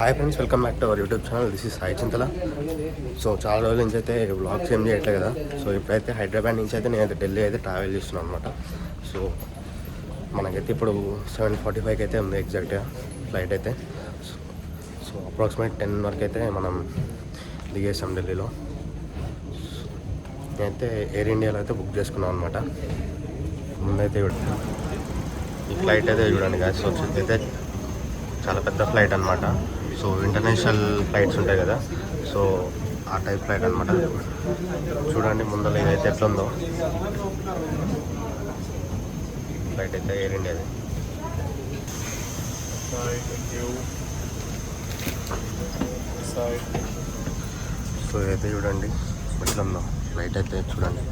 Hi friends, welcome back to our YouTube channel. This is Sai Chintala. So చాలా రోజుల నుంచి అయితే వ్లాగ్స్ ఏం చేయట్లేదు కదా. సో ఇప్పుడైతే హైదరాబాద్ నుంచి అయితే నేనైతే ఢిల్లీ అయితే ట్రావెల్ చేస్తున్నాను అనమాట. సో మనకైతే ఇప్పుడు 7:45కి అయితే ఉంది ఎగ్జాక్ట్గా ఫ్లైట్ అయితే. సో అప్రాక్సిమేట్ 10 వరకు అయితే మనం దిగేసాం ఢిల్లీలో. నేనైతే ఎయిర్ ఇండియాలో అయితే బుక్ చేసుకున్నాం అనమాట. ముందైతే ఈ ఫ్లైట్ అయితే చూడండి గాయస్. సో అయితే చాలా పెద్ద ఫ్లైట్ అనమాట. సో ఇంటర్నేషనల్ ఫ్లైట్స్ ఉంటాయి కదా, సో ఆ టైప్ ఫ్లైట్ అనమాట. చూడండి ముందర ఇదైతే ఎట్లుందో ఫ్లైట్ అయితే ఎయిర్ ఇండియాది. సో ఇదైతే చూడండి ఎట్లుందో ఫ్లైట్ అయితే చూడండి.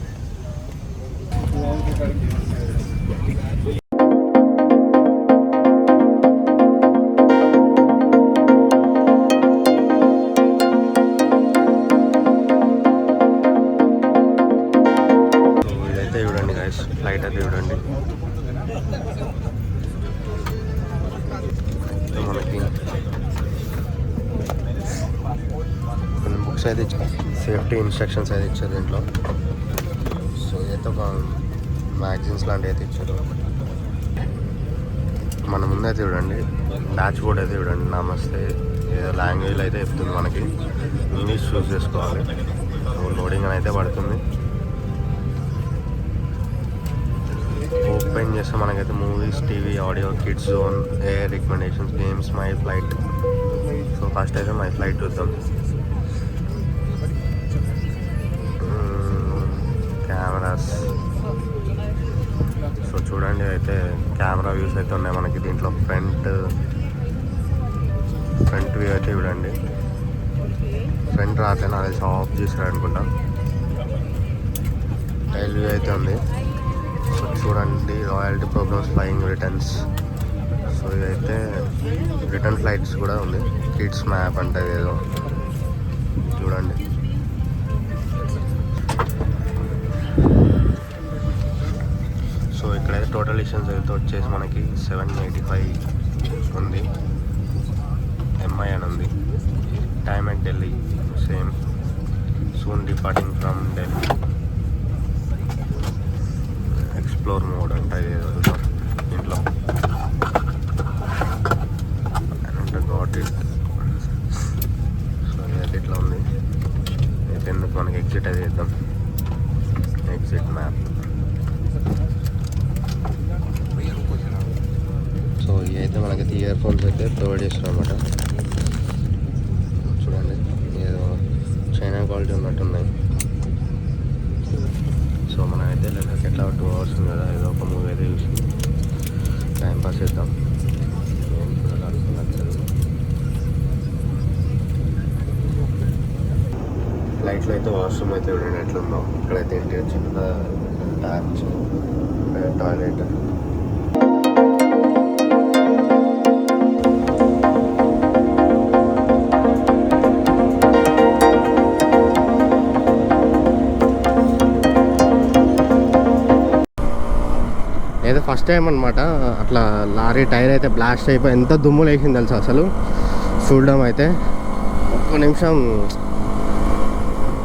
ఫ్లైట్ అయితే చూడండి. మనకి కొన్ని బుక్స్ అయితే సేఫ్టీ ఇన్స్ట్రక్షన్స్ అయితే ఇచ్చారు దీంట్లో. సో ఇదైతే ఒక మ్యాగజైన్స్ లాంటివి అయితే ఇచ్చారు. మన ముందైతే చూడండి డాష్ బోర్డ్ అయితే చూడండి. నమస్తే ఏదో లాంగ్వేజ్లో అయితే చెప్తుంది మనకి. ఇంగ్లీష్ చూస్ చేసుకోవాలి. సో లోడింగ్ అయితే పడుతుంది. ఓపెన్ చేస్తే మనకైతే movies, TV, audio, kids zone, air recommendations, games, my flight. So first అయితే మై ఫ్లైట్ చూద్దాం. కెమెరాస్. సో చూడండి అయితే కెమెరా వ్యూస్ అయితే ఉన్నాయి మనకి దీంట్లో. ఫ్రంట్ వ్యూ అయితే చూడండి. ఫ్రంట్ రాత్రి నాకు తెలిసి ఆఫ్ చేశారు అనుకుంటా. టైల్ వ్యూ అయితే ఉంది. సో చూడండి royalty programs, flying returns. So ఇదైతే రిటర్న్ ఫ్లైట్స్ కూడా ఉంది. కిడ్స్ మ్యాప్ అంటే ఏదో చూడండి. సో ఇక్కడైతే టోటల్ డిస్టెన్స్ అయితే వచ్చేసి మనకి 785 ఉంది. ఎంఐ అని ఉంది. Time at Delhi same. Soon departing from Delhi. Explore mode అంటే ఇంట్లో అంటే గాట్ ఇట్. సో ఇదైతే ఇట్లా ఉంది. అయితే ఎందుకు మనకి ఎగ్జిట్ అది చేద్దాం. Exit map. సో ఇవైతే మనకైతే ఇయర్ ఫోన్స్ అయితే ప్రొవైడ్ చేస్తున్నాం అనమాట. చూడండి ఏదో చైనా క్వాలిటీ ఉన్నట్టున్నాయి. సో మనం అయితే ఎట్లా 2 hours ఉంది కదా, ఏదో ఒక మూవీ అయితే చూసి టైంపాస్ చేద్దాం. ఫ్లైట్లో అయితే వాష్రూమ్ అయితే చూడండి ఎట్లుందో. ఇక్కడైతే ఏంటి చిన్న ట్యాప్స్, టాయిలెట్. ఏదో ఫస్ట్ టైం అనమాట అట్లా లారీ టైర్ అయితే బ్లాస్ట్ అయిపోయి ఎంత దుమ్ము లేచింది తెలుసు అసలు. చూడడం అయితే ఒక్క నిమిషం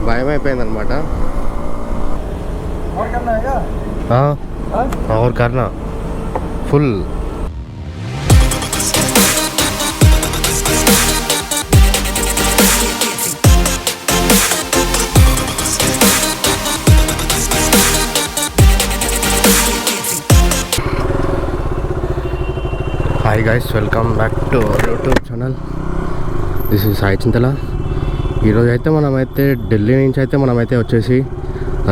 భయం అయిపోయింది అనమాట. और करना full. Hi guys, welcome back to our YouTube channel. This is Sai Chintala. ఈరోజు అయితే మనమైతే ఢిల్లీ నుంచి అయితే మనమైతే వచ్చేసి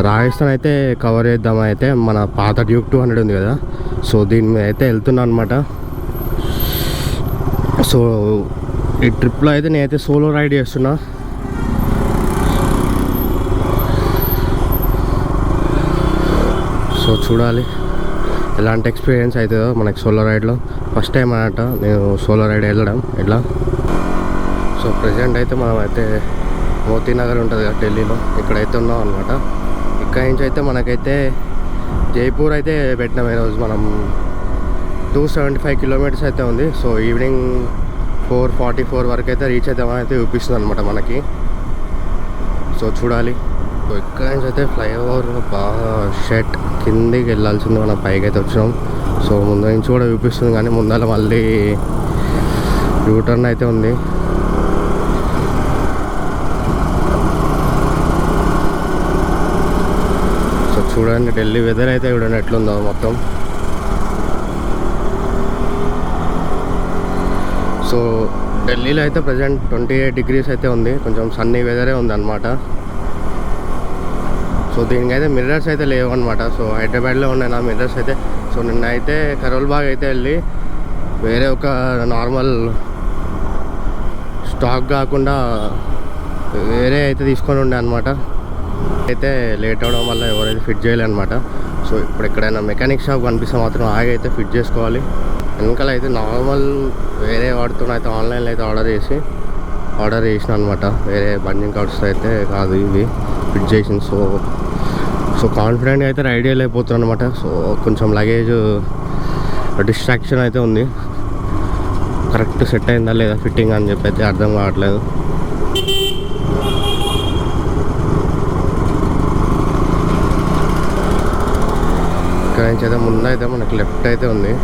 రాజస్థాన్ అయితే కవర్ చేద్దాం. అయితే మన పాత డ్యూక్ 200 ఉంది కదా, సో దీని మీద అయితే వెళ్తున్నాను అనమాట. సో ఈ ట్రిప్లో అయితే నేనైతే సోలో రైడ్ చేస్తున్నా. సో చూడాలి ఎలాంటి ఎక్స్పీరియన్స్ అవుతుందో మనకి సోలో రైడ్లో. ఫస్ట్ టైం అన్నమాట నేను సోలో రైడ్ వెళ్ళడం ఇట్లా. సో ప్రజెంట్ అయితే మనం అయితే మోతీ నగర్ ఉంటుంది కదా ఢిల్లీలో, ఇక్కడైతే ఉన్నాం అనమాట. ఇక్కడ నుంచి అయితే మనకైతే జైపూర్ అయితే పెట్టినాం ఈరోజు మనం. 275 కిలోమీటర్స్ అయితే ఉంది. సో ఈవినింగ్ 4:44 వరకు అయితే రీచ్ అవుతామని అయితే చూపిస్తుంది అనమాట మనకి. సో చూడాలి. సో ఇక్కడ నుంచి అయితే ఫ్లైఓవర్ బాగా షెట్ కిందికి వెళ్ళాల్సింది, మనం పైకి అయితే వచ్చినాం. సో ముందు నుంచి కూడా చూపిస్తుంది, కానీ ముందర మళ్ళీ యూటర్న్ అయితే ఉంది. సో చూడండి ఢిల్లీ వెదర్ అయితే చూడండి ఎట్లుందో మొత్తం. సో ఢిల్లీలో అయితే ప్రజెంట్ 28 degrees అయితే ఉంది, కొంచెం సన్నీ వెదరే ఉంది అనమాట. సో దీనికైతే మిర్రర్స్ అయితే లేవు అనమాట. సో హైదరాబాద్లో ఉన్నాయి నా మిర్రర్స్ అయితే. సో నిన్న అయితే కరోల్ బాగ్ అయితే వెళ్ళి వేరే ఒక నార్మల్ స్టాక్ కాకుండా వేరే అయితే తీసుకొని ఉండే అనమాట. అయితే లేట్ అవడం వల్ల ఎవరైతే ఫిట్ చేయాలన్నమాట. సో ఇప్పుడు ఎక్కడైనా మెకానిక్ షాప్ కనిపిస్తే మాత్రం ఆగి అయితే ఫిట్ చేసుకోవాలి. వెనకాల అయితే నార్మల్ వేరే వాడుతున్న అయితే ఆన్లైన్లో అయితే ఆర్డర్ చేసిన అనమాట. వేరే బండింగ్ కార్డ్స్ అయితే కాదు ఇవి ఫిట్ చేసింది. సో కాన్ఫిడెంట్గా అయితే రైడ్ చేయలేకపోతున్నాను అనమాట. సో కొంచెం లగేజ్ డిస్ట్రాక్షన్ అయితే ఉంది, కరెక్ట్ సెట్ అయిందా లేదా ఫిట్టింగ్ అని చెప్పి అయితే అర్థం కావట్లేదు. ఇక్కడ నుంచి అయితే ముందైతే మనకి లెఫ్ట్ అయితే ఉంది.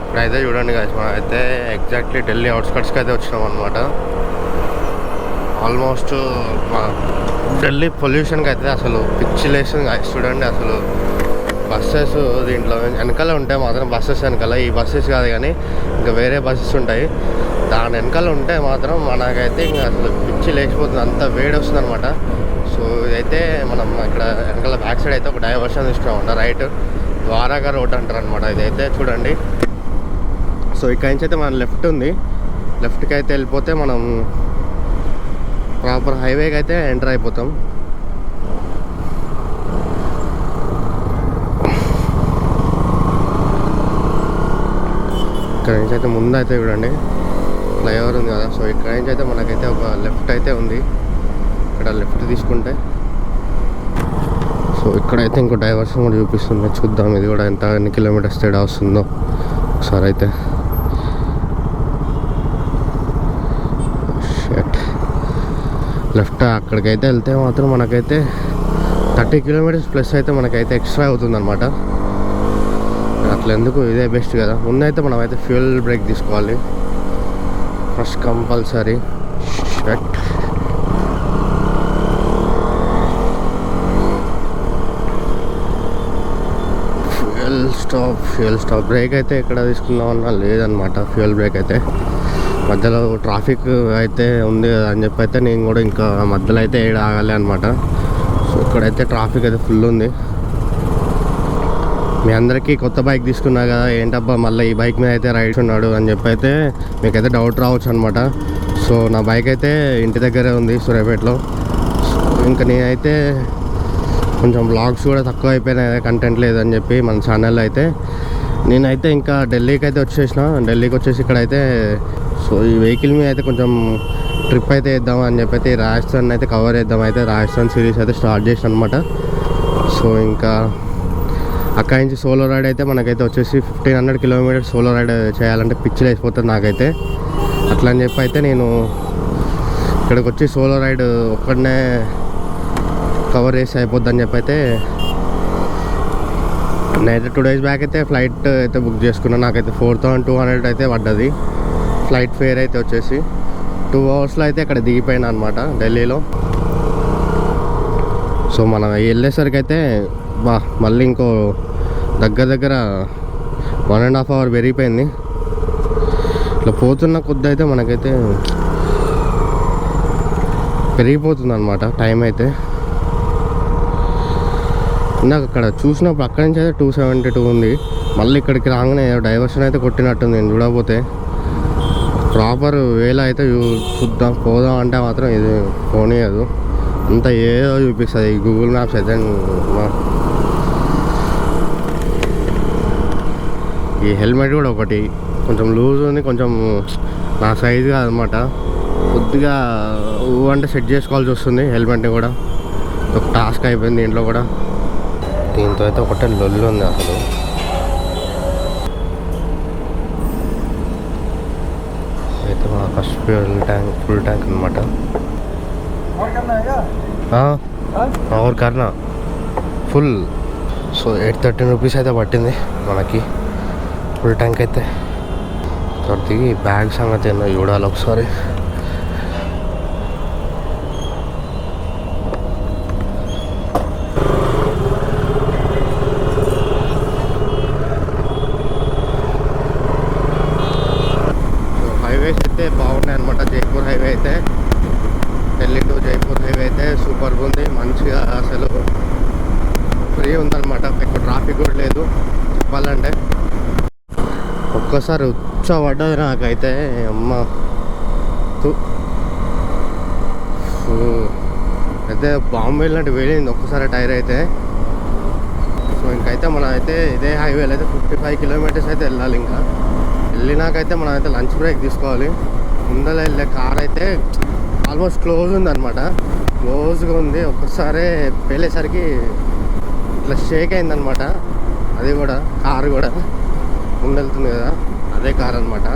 ఇప్పుడైతే చూడండి guys, మనం అయితే ఎగ్జాక్ట్లీ ఢిల్లీ అవుట్స్కట్స్కి అయితే వచ్చినాం అనమాట. ఆల్మోస్ట్ ఢిల్లీ పొల్యూషన్కి అయితే అసలు పిచ్చి లేస్తుంది guys. చూడండి అసలు బస్సెస్ దీంట్లో వెనకాల ఉంటాయి మాత్రం, బస్సెస్ వెనకాల ఈ బస్సెస్ కాదు కానీ ఇంకా వేరే బస్సెస్ ఉంటాయి, దాని వెనకాల ఉంటే మాత్రం మనకైతే ఇంకా అసలు పిచ్చి లేచిపోతుంది, అంత వేడి వస్తుంది అనమాట. సో ఇదైతే మనం ఇక్కడ వెనకాల బ్యాక్ సైడ్ అయితే ఒక డైవర్షన్ తీసుకున్నామంట, రైట్ ద్వారకా రోడ్ అంటారు అనమాట. ఇదైతే చూడండి. సో ఇక్కడి నుంచి అయితే మన లెఫ్ట్ ఉంది, లెఫ్ట్కి అయితే వెళ్ళిపోతే మనం ప్రాపర్ హైవేకి అయితే ఎంటర్ అయిపోతాం. ఇక్కడ నుంచి అయితే ముందు అయితే చూడండి ఫ్లైఓవర్ ఉంది కదా. సో ఇక్కడ నుంచి అయితే మనకైతే ఒక లెఫ్ట్ అయితే ఉంది, ఇక్కడ లెఫ్ట్ తీసుకుంటే సో ఇక్కడైతే ఇంకో డైవర్షన్ కూడా చూపిస్తుంది, చూద్దాం ఇది కూడా ఎన్ని కిలోమీటర్స్ తేడా వస్తుందో ఒకసారి అయితే. లెఫ్ట్ అక్కడికైతే వెళ్తే మాత్రం మనకైతే 30 kilometers ప్లస్ అయితే మనకైతే ఎక్స్ట్రా అవుతుంది అనమాట. అట్లా ఎందుకు, ఇదే బెస్ట్ కదా. ముందైతే మనం అయితే ఫ్యూయల్ బ్రేక్ తీసుకోవాలి first compulsory. Fuel stop break అయితే ఎక్కడ తీసుకుందామన్నా లేదనమాట. ఫ్యూయల్ బ్రేక్ అయితే మధ్యలో ట్రాఫిక్ అయితే ఉంది కదా అని చెప్పి అయితే నేను కూడా ఇంకా మధ్యలో అయితే ఏడ ఆగాలి అనమాట. సో ఇక్కడైతే ట్రాఫిక్ అయితే ఫుల్ ఉంది. మీ అందరికీ కొత్త బైక్ తీసుకున్నా కదా, ఏంటబ్బా మళ్ళీ ఈ బైక్ మీద అయితే రైడ్ ఉన్నాడు అని చెప్పి అయితే మీకైతే డౌట్ రావచ్చు అనమాట. సో నా బైక్ అయితే ఇంటి దగ్గరే ఉంది సూర్యాపేటలో. ఇంకా నేనైతే కొంచెం బ్లాగ్స్ కూడా తక్కువ అయిపోయినాయి, కంటెంట్ లేదని చెప్పి మన ఛానల్లో అయితే. నేనైతే ఇంకా ఢిల్లీకి అయితే వచ్చేసిన, ఢిల్లీకి వచ్చేసి ఇక్కడైతే సో ఈ వెహికల్ మీద అయితే కొంచెం ట్రిప్ అయితే వేద్దాం అని చెప్పి అయితే రాజస్థాన్ అయితే కవర్ చేద్దాం అయితే రాజస్థాన్ సిరీస్ అయితే స్టార్ట్ చేసిన అనమాట. సో ఇంకా అక్కడి నుంచి సోలో రైడ్ అయితే మనకైతే వచ్చేసి 1500 kilometers సోలో రైడ్ చేయాలంటే పిచ్చిలు వేసిపోతుంది నాకైతే. అట్లా అని చెప్పి అయితే నేను ఇక్కడికి వచ్చి సోలో రైడ్ ఒక్కడనే కవర్ చేసి అయిపోద్ది అని చెప్పి అయితే నేనైతే 2 days బ్యాక్ అయితే ఫ్లైట్ అయితే బుక్ చేసుకున్నాను. నాకైతే 4200 అయితే పడ్డది ఫ్లైట్ ఫేర్ అయితే వచ్చేసి. 2 hours అయితే ఇక్కడ దిగిపోయినా అనమాట ఢిల్లీలో. సో మనం వెళ్ళేసరికి అయితే మళ్ళీ ఇంకో దగ్గర 1.5 hour పెరిగిపోయింది. ఇట్లా పోతున్న కొద్ది అయితే మనకైతే పెరిగిపోతుంది అనమాట టైం అయితే. నాకు అక్కడ చూసినప్పుడు అక్కడి నుంచి అయితే 272 ఉంది, మళ్ళీ ఇక్కడికి రాగానే డైవర్షన్ అయితే కొట్టినట్టుంది. నేను చూడకపోతే ప్రాపర్ వేలో అయితే చూద్దాం పోదాం అంటే మాత్రం ఇది పోనీయదు, అంతా ఏదో చూపిస్తుంది గూగుల్ మ్యాప్స్ అయితే. ఈ హెల్మెట్ కూడా ఒకటి కొంచెం లూజ్ ఉంది, కొంచెం నా సైజు కాదనమాట, కొద్దిగా అంటే సెట్ చేసుకోవాల్సి వస్తుంది హెల్మెట్ని కూడా. ఒక టాస్క్ అయిపోయింది దీంట్లో కూడా. దీంతో అయితే ఒకటే లొల్లు ఉంది అసలు. ఫస్ట్ ఫుల్ ట్యాంక్ అనమాట. और करना ఫుల్. సో 830 రూపీస్ అయితే పట్టింది మనకి ఫుల్ ట్యాంక్ అయితే. దిగి బ్యాగ్ సంగతి ఏందో చూడాలి ఒకసారి. హైవేస్ అయితే బాగున్నాయి అనమాట. జైపూర్ హైవే అయితే, ఢిల్లీ టు జైపూర్ హైవే అయితే సూపర్గా ఉంది. మంచిగా అసలు ఫ్రీ ఉందన్నమాట. ఎక్కువ ట్రాఫిక్ కూడా లేదు చెప్పాలంటే. ఒక్కసారి పడ్డది నాకైతే అమ్మ. అయితే బాంబే లాంటి వేడింది ఒక్కసారి టైర్ అయితే. సో ఇంకైతే మనం అయితే ఇదే హైవేలో అయితే 55 కిలోమీటర్స్ అయితే వెళ్ళాలి. ఇంకా వెళ్ళినాకైతే మనం అయితే లంచ్ బ్రేక్ తీసుకోవాలి. ముందర వెళ్ళే కార్ అయితే ఆల్మోస్ట్ క్లోజ్ ఉందన్నమాట. క్లోజ్గా ఉంది. ఒక్కసారి వెళ్ళేసరికి ఇట్లా షేక్ అయిందనమాట. అది కూడా కారు కూడా ముందెళ్తుంది కదా, అదే కార్ అనమాట.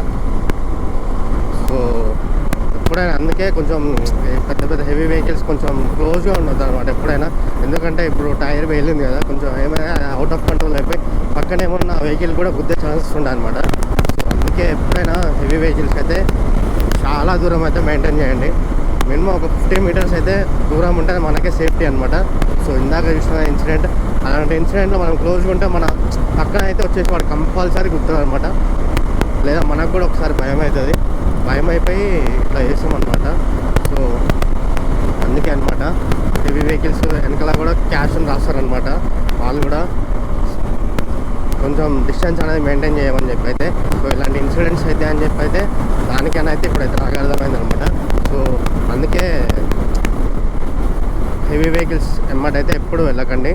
సో ఎప్పుడైనా అందుకే కొంచెం పెద్ద పెద్ద హెవీ వెహికల్స్ కొంచెం క్లోజ్గా ఉండదు అనమాట ఎప్పుడైనా. ఎందుకంటే ఇప్పుడు టైర్ వెళ్ళింది కదా, కొంచెం ఏమైనా అవుట్ ఆఫ్ కంట్రోల్ అయిపోయి పక్కన ఏమన్నా వెహికల్ కూడా గుద్దే ఛాన్సెస్ ఉండే అనమాట. సో అందుకే ఎప్పుడైనా హెవీ వెహికల్స్ అయితే చాలా దూరం అయితే మెయింటైన్ చేయండి. మినిమం ఒక 50 మీటర్స్ అయితే దూరం ఉంటే మనకే సేఫ్టీ అనమాట. సో ఇందాక చూసిన ఇన్సిడెంట్, అలాంటి ఇన్సిడెంట్లో మనం క్లోజ్గా ఉంటే మన పక్కన అయితే వచ్చేసి వాడు కంపల్సరీ గుర్తుంది అనమాట. లేదా మనకు కూడా ఒకసారి భయం అవుతుంది. భయం అయిపోయి ఇట్లా చేస్తామన్నమాట. సో అందుకే అనమాట హెవీ వెహికల్స్ వెనకాల కూడా క్యాష్ రాస్తారనమాట. వాళ్ళు కూడా కొంచెం డిస్టెన్స్ అనేది మెయింటైన్ చేయమని చెప్పి అయితే. సో ఇలాంటి ఇన్సిడెంట్స్ అయితే అని చెప్పి అయితే దానికైనా అయితే ఇప్పుడైతే నాకు అర్థమైంది అనమాట. సో అందుకే హెవీ వెహికల్స్ ఎమ్మటైతే ఎప్పుడు వెళ్ళకండి.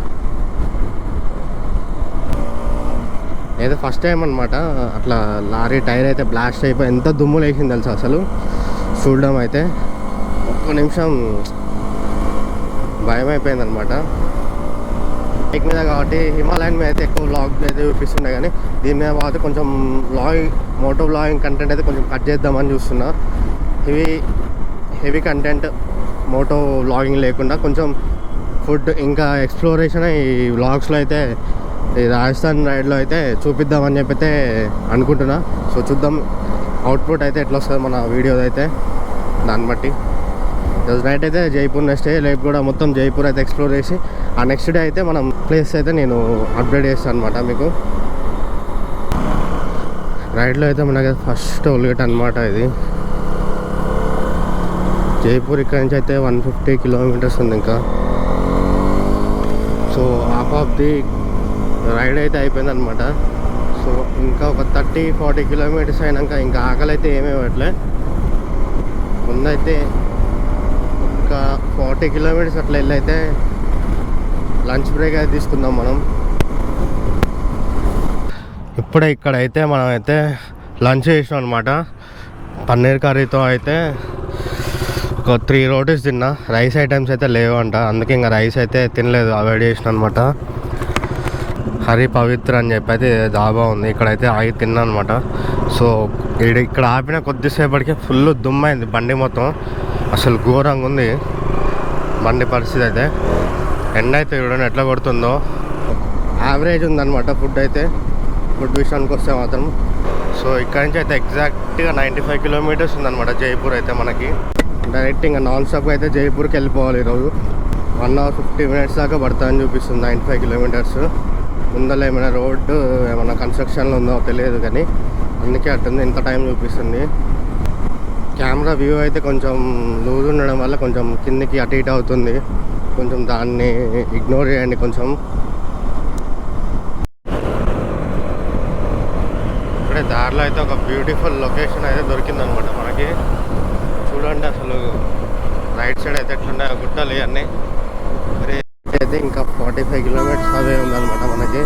ఏదో ఫస్ట్ టైం అనమాట అట్లా లారీ టైర్ అయితే బ్లాస్ట్ అయిపోయి ఎంత దుమ్ము లేచింది తెలుసు అసలు చూడడం అయితే. ఒక్క నిమిషం భయం అయిపోయింది అనమాట. బైక్ మీద కాబట్టి హిమాలయన్ మీద అయితే ఎక్కువ వ్లాగ్ అయితే చూపిస్తుండే, కానీ దీని మీద కాబట్టి కొంచెం మోటో వ్లాగింగ్ కంటెంట్ అయితే కొంచెం కట్ చేద్దామని చూస్తున్నా. హెవీ కంటెంట్ మోటో వ్లాగింగ్ లేకుండా కొంచెం ఫుడ్ ఇంకా ఎక్స్ప్లోరేషన్ ఈ వ్లాగ్స్లో అయితే ఈ రాజస్థాన్ రైడ్లో అయితే చూపిద్దామని చెప్పి అయితే అనుకుంటున్నా. సో చూద్దాం అవుట్పుట్ అయితే ఎట్లా వస్తుంది మన వీడియో అయితే దాన్ని బట్టి. ఈరోజు నైట్ అయితే జైపూర్ స్టే, రేపు కూడా మొత్తం జైపూర్ అయితే ఎక్స్ప్లోర్ చేసి ఆ నెక్స్ట్ డే అయితే మనం ప్లేస్ అయితే నేను అప్డేట్ చేస్తాను అనమాట మీకు. రైడ్లో అయితే మనకి ఫస్ట్ టోల్గేట్ అనమాట ఇది. జైపూర్ ఇక్కడ నుంచి అయితే 150 కిలోమీటర్స్ ఉంది ఇంకా. So half of the ride అయితే అయిపోయింది అనమాట. సో ఇంకా ఒక 30-40 కిలోమీటర్స్ అయినాక ఇంకా ఆకలి అయితే ఏమేవట్లే. ముందైతే ఇంకా 40 కిలోమీటర్స్ అట్లా వెళ్ళైతే లంచ్ బ్రేక్ అయితే తీసుకుందాం మనం. ఇప్పుడే ఇక్కడైతే మనం అయితే లంచ్ చేసినాం అనమాట. పన్నీర్ కర్రీతో అయితే ఒక 3 రోటీస్ తిన్నా. రైస్ ఐటమ్స్ అయితే లేవంట, అందుకే ఇంకా రైస్ అయితే తినలేదు, అవాయిడ్ చేసిన అనమాట. హరి పవిత్ర అని చెప్పి అయితే డాబా ఉంది, ఇక్కడైతే ఆగి తిన్నా అనమాట. సో ఇక్కడ ఆపిన కొద్దిసేపటికే ఫుల్ దుమ్మైంది బండి మొత్తం. అసలు ఘోరంగా ఉంది బండి పరిస్థితి అయితే. ఎండ అయితే చూడండి ఎట్లా కొడుతుందో. యావరేజ్ ఉందన్నమాట ఫుడ్ విషయానికి వస్తే మాత్రం. సో ఇక్కడ నుంచి అయితే ఎగ్జాక్ట్గా 95 కిలోమీటర్స్ ఉందన్నమాట జైపూర్ అయితే మనకి. డైరెక్ట్ ఇంకా నాన్ స్టాప్గా అయితే జైపూర్కి వెళ్ళిపోవాలి ఈరోజు. 1 hour 50 minutes దాకా పడుతుందని చూపిస్తుంది 95 కిలోమీటర్స్. ముందర ఏమైనా రోడ్డు ఏమైనా కన్స్ట్రక్షన్లో ఉందో తెలియదు, కానీ అందుకే అట్టుంది ఇంత టైం చూపిస్తుంది. కెమెరా వ్యూ అయితే కొంచెం లూజ్ ఉండడం వల్ల కొంచెం కిందికి అటు ఇటు అవుతుంది. కొంచెం దాన్ని ఇగ్నోర్ చేయండి కొంచెం. ఇప్పుడే దారిలో అయితే ఒక బ్యూటిఫుల్ లొకేషన్ అయితే దొరికిందనమాట మనకి. చూడండి అసలు రైట్ సైడ్ అయితే ఎట్లున్నాయో గుట్టలు ఇవన్నీ. అయితే ఇంకా 45 కిలోమీటర్స్ అవే ఉందన్నమాట మనకి.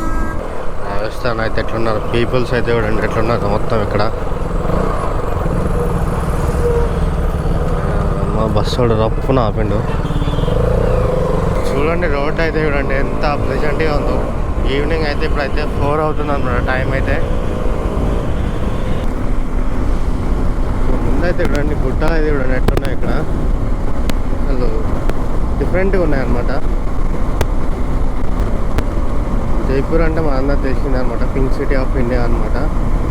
రాజస్థాన్ అయితే ఎట్లున్నారు పీపుల్స్ అయితే చూడండి ఎట్లున్నారు మొత్తం ఇక్కడ. మా బస్సు రప్పున ఆపిండు. చూడండి రోడ్ అయితే చూడండి ఎంత ప్లెజెంట్గా ఉందో. ఈవినింగ్ అయితే ఇప్పుడైతే 4 అవుతుంది అన్నమాట టైం అయితే. ముందే అయితే చూడండి, గుట్టలు అయితే చూడండి ఎట్లున్నాయి ఇక్కడ. అసలు డిఫరెంట్గా ఉన్నాయన్నమాట. జైపూర్ అంటే మా అందరూ తెలిసిందే అనమాట, పింక్ సిటీ ఆఫ్ ఇండియా అనమాట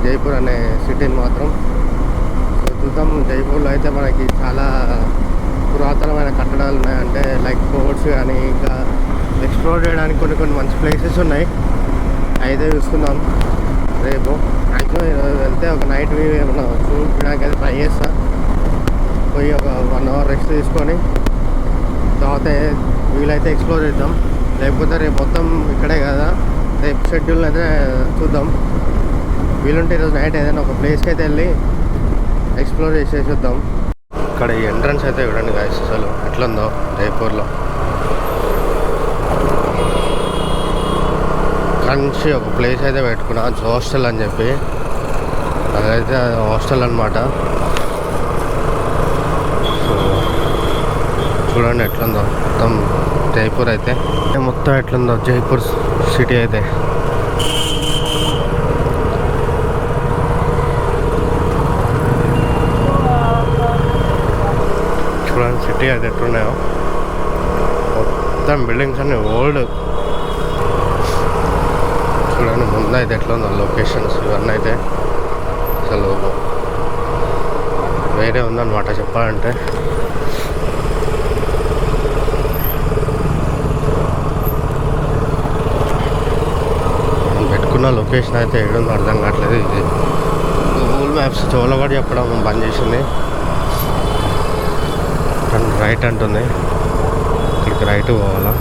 జైపూర్ అనే సిటీని మాత్రం. సో చూద్దాం, జైపూర్లో అయితే మనకి చాలా పురాతనమైన కట్టడాలు ఉన్నాయి, అంటే లైక్ ఫోర్ట్స్ కానీ, ఇంకా ఎక్స్ప్లోర్ చేయడానికి కొన్ని కొన్ని మంచి ప్లేసెస్ ఉన్నాయి. అయితే చూసుకుందాం రేపు. మ్యాక్సిమం ఈరోజు వెళ్తే ఒక నైట్ వ్యూ ఏమన్నా చూపించడానికి అయితే ట్రై చేస్తా. పోయి ఒక 1 hour రెస్ట్ తీసుకొని తర్వాత వీలైతే ఎక్స్ప్లోర్ చేద్దాం. లేకపోతే రేపు మొత్తం ఇక్కడే కదా, రేపు షెడ్యూల్ అయితే చూద్దాం. వీలుంటే ఈరోజు నైట్ ఏదైనా ఒక ప్లేస్కి అయితే వెళ్ళి ఎక్స్ప్లోర్ చేసేసి వద్దాం. ఇక్కడ ఈ ఎంట్రన్స్ అయితే చూడండి గాయ్స్, అసలు ఎట్లుందో జైపూర్లో. కంచి ఒక ప్లేస్ అయితే పెట్టుకున్నా, హాస్టల్ అని చెప్పి. అదైతే హాస్టల్ అనమాట. సో చూడండి ఎట్లుందో మొత్తం జైపూర్ అయితే. మొత్తం ఎట్లుందో జైపూర్ సిటీ అయితే. చూడండి సిటీ అయితే ఎట్లున్నాయో, మొత్తం బిల్డింగ్స్ అన్ని ఓల్డ్. చూడండి ముందు అయితే ఎట్లుందో లొకేషన్స్ ఇవన్నీ అయితే అసలు వేరే ఉందన్నమాట చెప్పాలంటే. పెట్టుకున్న లొకేషన్ అయితే ఏడుందో అర్థం కావట్లేదు. ఇది గూగుల్ మ్యాప్స్ చెవులో కూడా చెప్పడం బంద్ చేసింది. రైట్ అంటుంది, ఇక్కడికి రైట్ పోవాలా.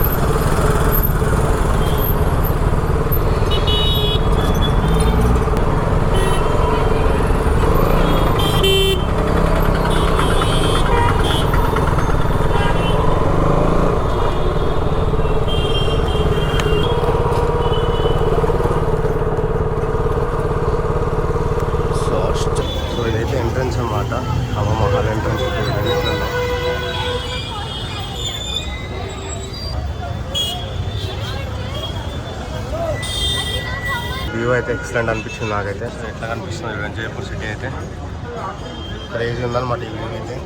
సో ఇదైతే ఎంట్రన్స్ అన్నమాట, హవా మహల్ ఎంట్రన్స్. వ్యూ అయితే ఎక్సలెంట్ అనిపించింది నాకైతే. సో ఎట్లా కనిపిస్తుంది జైపూర్ సిటీ అయితే, క్రేజీ ఉందన్నమాట ఈ వ్యూ అయితే.